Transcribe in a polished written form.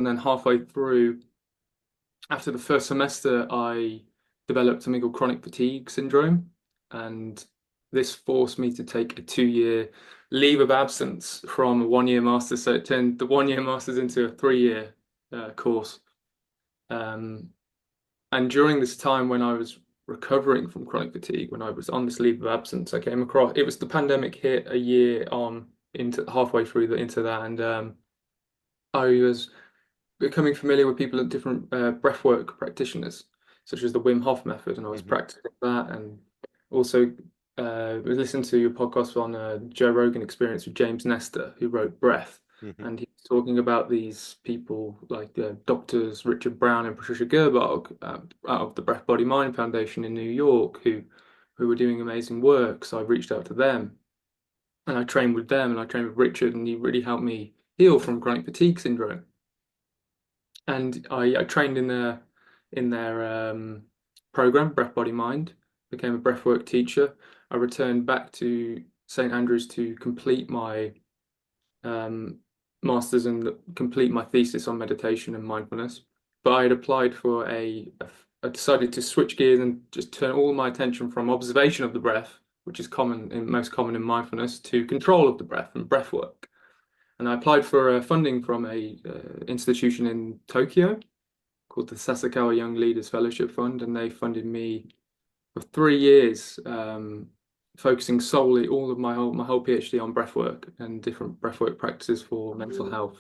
And then halfway through, after the first semester, I developed something called chronic fatigue syndrome. And this forced me to take a 2-year leave of absence from a 1-year master's. So it turned the 1-year master's into a 3-year course. And during this time when I was recovering from chronic fatigue, when I was on this leave of absence, I came across, it was the pandemic hit a year on into halfway through into that. And I was becoming familiar with people at different breathwork practitioners, such as the Wim Hof Method, and I was Hmm. practicing that, and also was listening to your podcast on Joe Rogan Experience with James Nestor, who wrote Breath, Hmm. and he was talking about these people like doctors Richard Brown and Patricia Gerbach out of the Breath Body Mind Foundation in New York, who were doing amazing work. So I reached out to them, and I trained with them, and I trained with Richard, and he really helped me heal from chronic fatigue syndrome. And I trained in their program, Breath Body Mind, became a breathwork teacher. I returned back to St Andrews to complete my um, master's and complete my thesis on meditation and mindfulness. But I had applied for I decided to switch gears and just turn all my attention from observation of the breath, which is most common in mindfulness, to control of the breath and breath work. And I applied for funding from a institution in Tokyo called the Sasakawa Young Leaders Fellowship Fund, and they funded me for 3 years, focusing solely all of my whole PhD on breathwork and different breathwork practices for mental health.